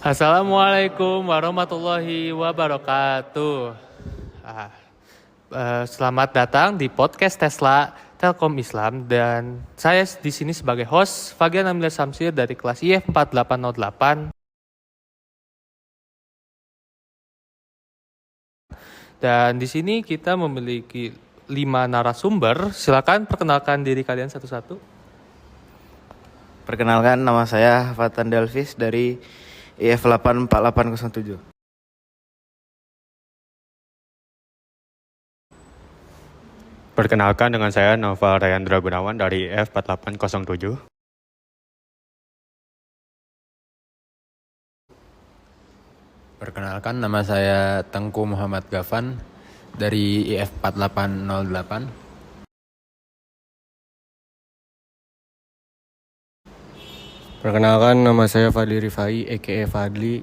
Assalamualaikum warahmatullahi wabarakatuh. Ah, Selamat datang di podcast Tesla Telkom Islam dan saya di sini sebagai host Fagian Amir Samsir dari kelas IF 4808 dan di sini kita memiliki 5 narasumber. Silakan perkenalkan diri kalian satu-satu. Perkenalkan, nama saya Fatan Delvis dari IF 84807. Perkenalkan dengan saya Noval Rayandra Gunawan dari F4807. Perkenalkan, nama saya Tengku Muhammad Gafan dari IF 4808. Perkenalkan, nama saya Fadli Rifai, a.k.a. Fadli,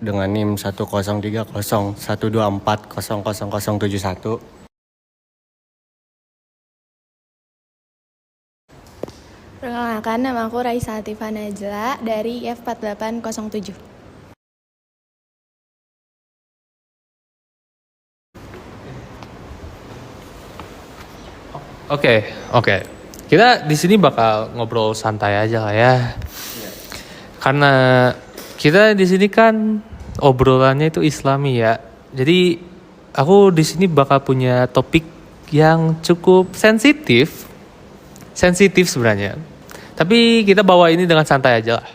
dengan NIM 1030124000071. Perkenalkan, nama aku Raisa Atifah Najla dari IF 4807. Oke. Kita di sini bakal ngobrol santai aja lah ya. Karena kita di sini kan obrolannya itu Islami ya. Jadi aku di sini bakal punya topik yang cukup sensitif. Sensitif sebenarnya. Tapi kita bawa ini dengan santai aja lah.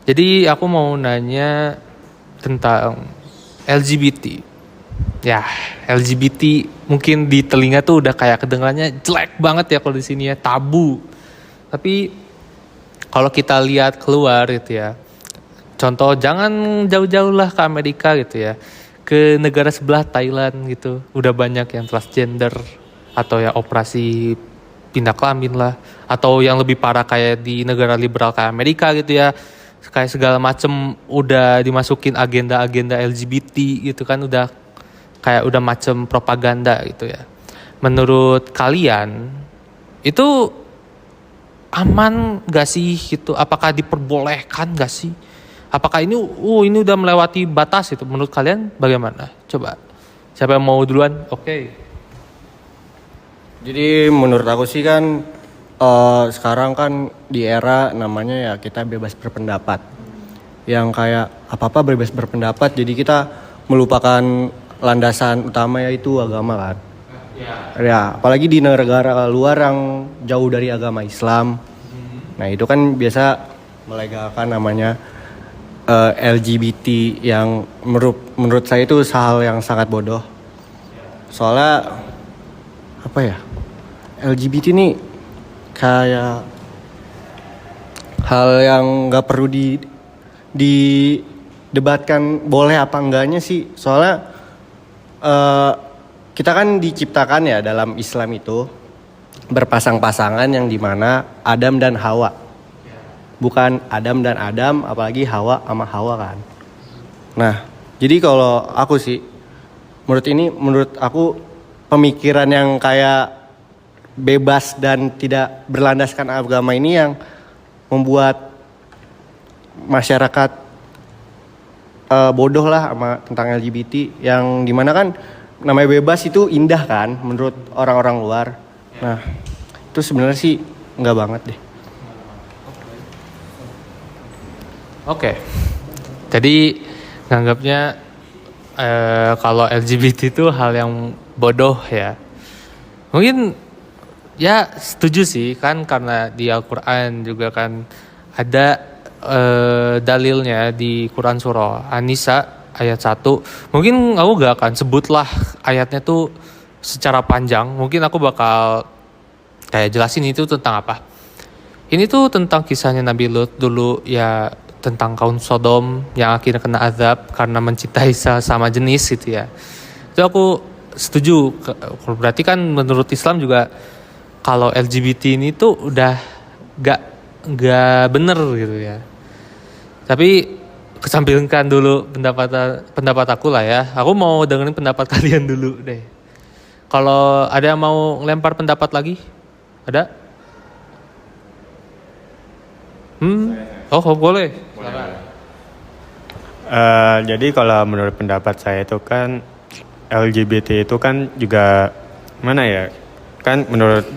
Jadi aku mau nanya tentang LGBT. Ya, LGBT mungkin di telinga tuh udah kayak kedengarannya jelek banget ya kalau di sini ya, tabu. Tapi kalau kita lihat keluar gitu ya, contoh jangan jauh-jauh lah ke Amerika gitu ya, ke negara sebelah Thailand gitu, udah banyak yang transgender atau ya operasi pindah kelamin lah, atau yang lebih parah kayak di negara liberal kayak Amerika gitu ya, kayak segala macem udah dimasukin agenda-agenda LGBT gitu kan, udah kayak udah macem propaganda gitu ya. Menurut kalian itu aman gak sih gitu? Apakah diperbolehkan gak sih? Apakah ini udah melewati batas itu? Menurut kalian bagaimana? Coba siapa yang mau duluan? Oke. Jadi menurut aku sih kan sekarang kan di era namanya ya kita bebas berpendapat. Yang kayak apa-apa bebas berpendapat, jadi kita melupakan landasan utama yaitu agama kan. Ya, apalagi di negara luar yang jauh dari agama Islam. Nah, itu kan biasa melegalkan namanya LGBT yang menurut saya itu hal yang sangat bodoh. Soalnya apa ya? LGBT ini kayak hal yang nggak perlu didebatkan boleh apa enggaknya sih. Soalnya kita kan diciptakan ya dalam Islam itu berpasang-pasangan yang dimana Adam dan Hawa, bukan Adam dan Adam, apalagi Hawa sama Hawa kan. Nah, jadi kalau aku sih menurut aku pemikiran yang kayak bebas dan tidak berlandaskan agama ini yang membuat masyarakat bodoh lah sama tentang LGBT, yang dimana kan namanya bebas itu indah kan menurut orang-orang luar. Nah, itu sebenarnya sih enggak banget deh. Oke. Jadi nganggapnya kalau LGBT itu hal yang bodoh ya. Mungkin ya setuju sih kan, karena di Al-Quran juga kan ada dalilnya di Quran surah An-Nisa ayat 1. Mungkin aku gak akan sebutlah ayatnya tuh secara panjang. Mungkin aku bakal kayak jelasin itu tentang apa. Ini tuh tentang kisahnya Nabi Lut dulu ya, tentang kaum Sodom yang akhirnya kena azab karena mencintai sama jenis gitu ya. Itu aku setuju. Berarti kan menurut Islam juga kalau LGBT ini tuh udah gak bener gitu ya. Tapi kesampingkan dulu pendapat aku lah ya. Aku mau dengerin pendapat kalian dulu deh. Kalau ada yang mau ngelempar pendapat lagi? Ada? Oh boleh. Jadi kalau menurut pendapat saya itu kan LGBT itu kan juga mana ya? Kan menurut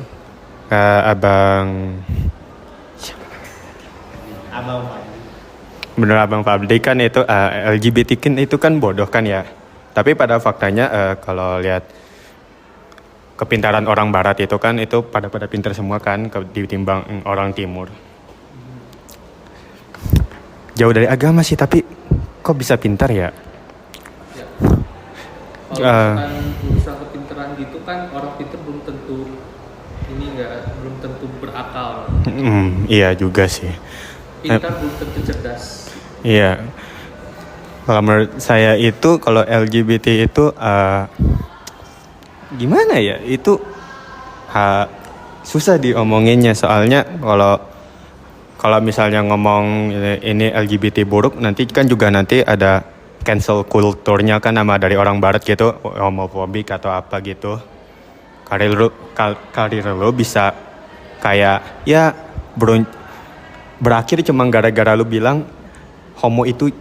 Abang Fadli kan itu LGBT kan itu kan bodoh kan ya. Tapi pada faktanya kalau lihat kepintaran orang barat itu kan itu pada pintar semua kan ditimbang orang timur. Jauh dari agama sih tapi kok bisa pintar ya? Kalau misalkan urusan kepintaran gitu kan orang pintar belum tentu belum tentu berakal. Iya juga sih. Pintar belum tentu cerdas. Iya. Kalau menurut saya itu kalau LGBT itu gimana ya? Itu susah diomonginnya soalnya kalau misalnya ngomong ini LGBT buruk nanti kan juga nanti ada cancel kulturnya kan nama dari orang barat gitu, homofobik atau apa gitu. Karir lo bisa kayak ya berakhir cuma gara-gara lu bilang homo itu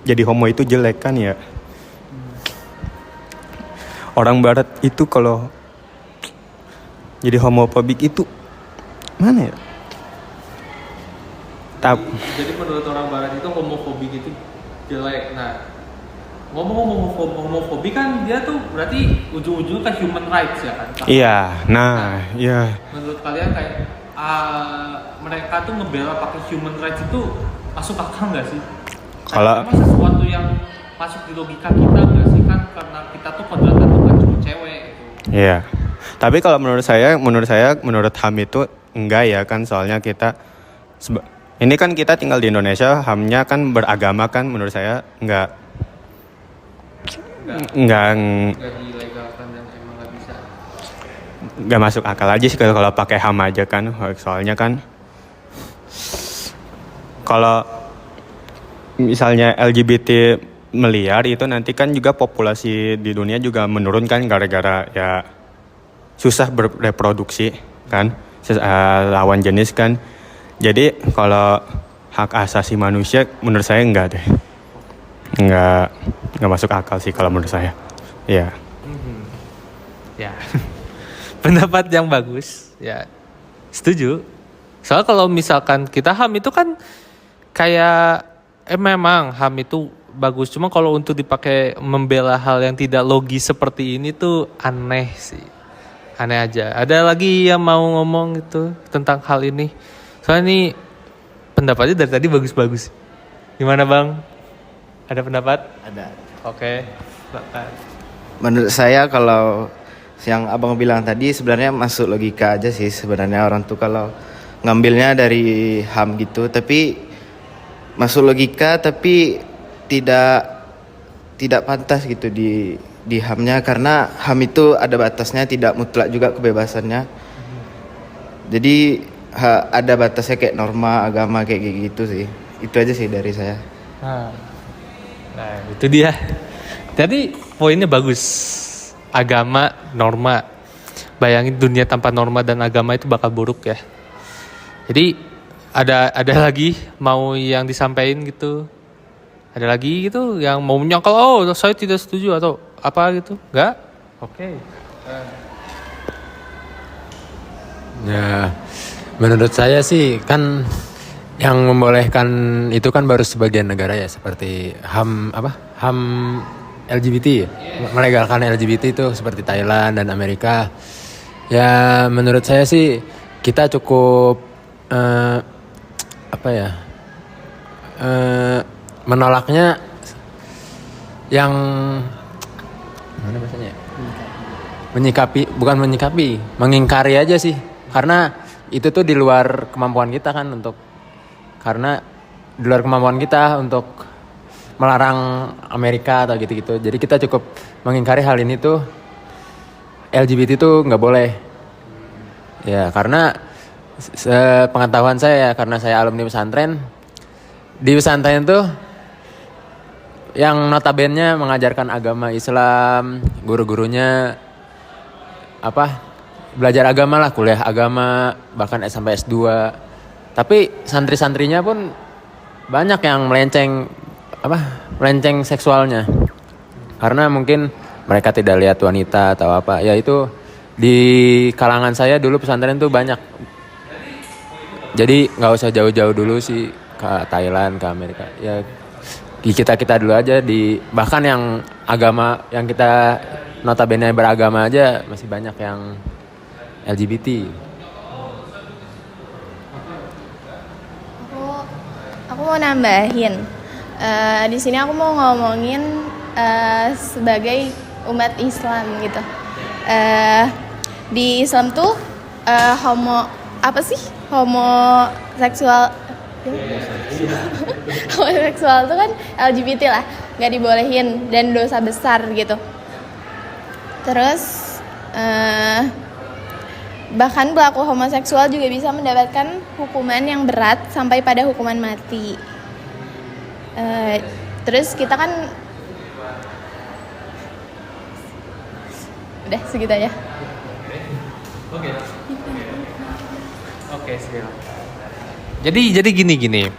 jelek kan ya. Orang barat itu kalau jadi homofobik itu mana ya? Jadi menurut orang barat itu homofobik itu jelek. Nah, ngomong homofobik kan dia tuh berarti ujung-ujungnya kan human rights ya kan? Iya, iya. Menurut kalian kayak mereka tuh ngebela pakai human rights itu masuk akal nggak sih? Kalau sesuatu yang masuk di logika kita nggak sih kan karena kita tuh kodratnya tuh kan cuma cewek gitu. Iya. Tapi kalau menurut HAM itu enggak ya kan soalnya ini kan kita tinggal di Indonesia, HAM-nya kan beragama kan menurut saya enggak dilegalkan dan emang nggak bisa. Enggak masuk akal aja sih kalau pakai HAM aja kan. Soalnya kan kalau misalnya LGBT meliar itu nanti kan juga populasi di dunia juga menurun kan gara-gara ya susah bereproduksi kan lawan jenis kan. Jadi kalau hak asasi manusia menurut saya enggak deh. Enggak masuk akal sih kalau menurut saya. Iya. Ya. Pendapat yang bagus. Ya. Setuju. Soalnya kalau misalkan kita HAM itu kan kayak memang HAM itu bagus, cuma kalau untuk dipakai membela hal yang tidak logis seperti ini tuh aneh sih. Aneh aja. Ada lagi yang mau ngomong gitu tentang hal ini? Soalnya ini pendapatnya dari tadi bagus-bagus. Gimana Bang? Ada pendapat? Ada. Oke. Menurut saya kalau yang abang bilang tadi sebenarnya masuk logika aja sih sebenarnya orang tuh kalau ngambilnya dari HAM gitu, tapi masuk logika tapi tidak pantas gitu di HAM-nya karena HAM itu ada batasnya, tidak mutlak juga kebebasannya. Jadi ada batasnya kayak norma agama kayak gitu sih. Itu aja sih dari saya. Nah itu dia. Jadi poinnya bagus. Agama, norma. Bayangin dunia tanpa norma dan agama itu bakal buruk ya. Jadi ada lagi mau yang disampaikan gitu. Ada lagi gitu yang mau menyangkal, oh saya tidak setuju atau apa gitu. Enggak? Oke. Ya, menurut saya sih kan yang membolehkan itu kan baru sebagian negara ya, seperti HAM LGBT ya. Melegalkan LGBT itu seperti Thailand dan Amerika. Ya menurut saya sih kita cukup menolaknya yang mana bahasanya? Mengingkari aja sih. Karena itu tuh di luar kemampuan kita kan untuk melarang Amerika atau gitu-gitu. Jadi kita cukup mengingkari hal ini tuh, LGBT tuh nggak boleh. Ya karena sepengetahuan saya ya, karena saya alumni pesantren, di pesantren tuh yang notabene mengajarkan agama Islam, guru-gurunya belajar agama lah, kuliah agama, bahkan sampai S2. Tapi santri-santrinya pun banyak yang melenceng melenceng seksualnya. Karena mungkin mereka tidak lihat wanita atau apa. Ya itu di kalangan saya dulu pesantren tuh banyak. Jadi nggak usah jauh-jauh dulu sih ke Thailand, ke Amerika. Ya di kita dulu aja, di bahkan yang agama yang kita notabene beragama aja masih banyak yang LGBT. Aku mau nambahin. Di sini aku mau ngomongin sebagai umat Islam gitu. Di Islam tuh homoseksual homoseksual tuh kan LGBT lah, nggak dibolehin dan dosa besar gitu. Terus bahkan pelaku homoseksual juga bisa mendapatkan hukuman yang berat sampai pada hukuman mati. Terus kita kan udah segitu aja. Oke, siap. Jadi gini.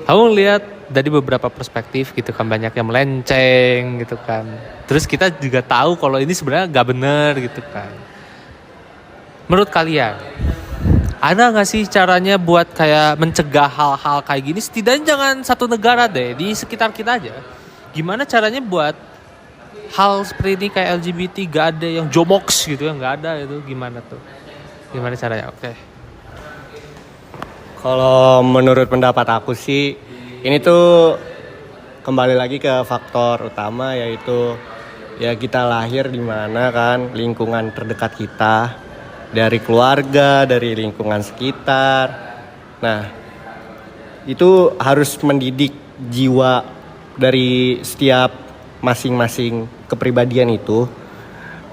Kamu lihat dari beberapa perspektif gitu kan, banyak yang melenceng gitu kan. Terus kita juga tahu kalau ini sebenarnya gak bener gitu kan. Menurut kalian, ada gak sih caranya buat kayak mencegah hal-hal kayak gini? Setidaknya jangan satu negara deh, di sekitar kita aja. Gimana caranya buat hal seperti ini kayak LGBT gak ada yang jomoks gitu ya, gak ada itu, gimana tuh? Gimana caranya? Oke. Kalau menurut pendapat aku sih, ini tuh kembali lagi ke faktor utama, yaitu ya kita lahir di mana kan, lingkungan terdekat kita, dari keluarga, dari lingkungan sekitar. Nah, itu harus mendidik jiwa dari setiap masing-masing kepribadian itu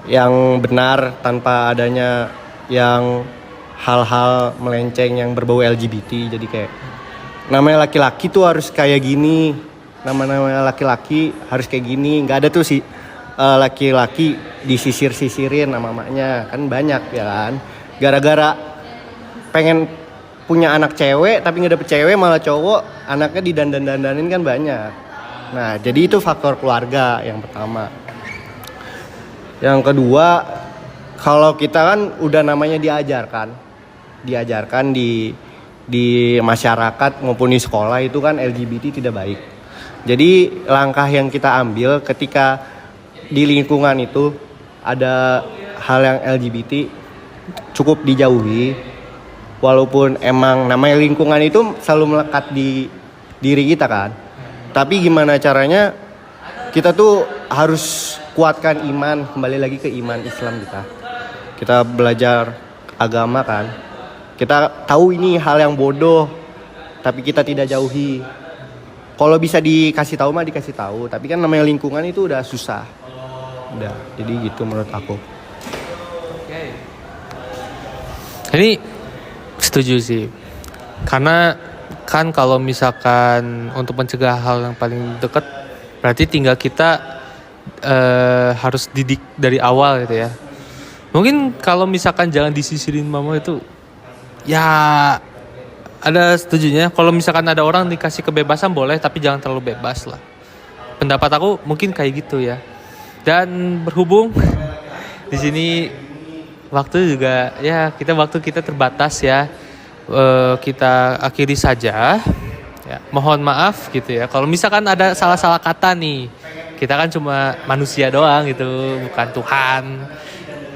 yang benar tanpa adanya yang hal-hal melenceng yang berbau LGBT. Jadi kayak namanya laki-laki tuh harus kayak gini, namanya laki-laki harus kayak gini. Nggak ada tuh sih laki-laki disisir-sisirin sama mamanya, kan banyak ya kan. Gara-gara pengen punya anak cewek tapi nggak dapet cewek, malah cowok anaknya didandan-dandanin kan banyak. Nah, jadi itu faktor keluarga yang pertama. Yang kedua, kalau kita kan udah namanya diajarkan di masyarakat maupun di sekolah itu kan LGBT tidak baik. Jadi langkah yang kita ambil ketika di lingkungan itu ada hal yang LGBT cukup dijauhi. Walaupun emang namanya lingkungan itu selalu melekat di diri kita kan. Tapi gimana caranya kita tuh harus kuatkan iman, kembali lagi ke iman Islam kita. Kita belajar agama kan. Kita tahu ini hal yang bodoh, tapi kita tidak jauhi. Kalau bisa dikasih tahu mah dikasih tahu, tapi kan namanya lingkungan itu udah susah. Udah, jadi gitu menurut aku. Ini setuju sih. Karena kan kalau misalkan untuk mencegah hal yang paling dekat, berarti tinggal kita harus didik dari awal gitu ya. Mungkin kalau misalkan jangan disisirin mama itu, ya ada setujunya. Kalau misalkan ada orang dikasih kebebasan boleh, tapi jangan terlalu bebas lah. Pendapat aku mungkin kayak gitu ya. Dan berhubung di sini waktu juga ya waktu kita terbatas ya, kita akhiri saja. Ya, mohon maaf gitu ya. Kalau misalkan ada salah-salah kata nih, kita kan cuma manusia doang gitu, bukan Tuhan,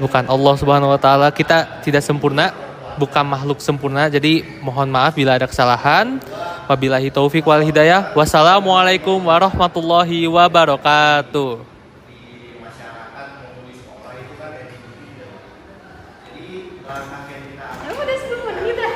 bukan Allah Subhanahu Wa Taala. Kita tidak sempurna, bukan makhluk sempurna. Jadi mohon maaf bila ada kesalahan. Wabillahi taufik wal hidayah. Wassalamualaikum warahmatullahi wabarakatuh. Udah 10 menit dah.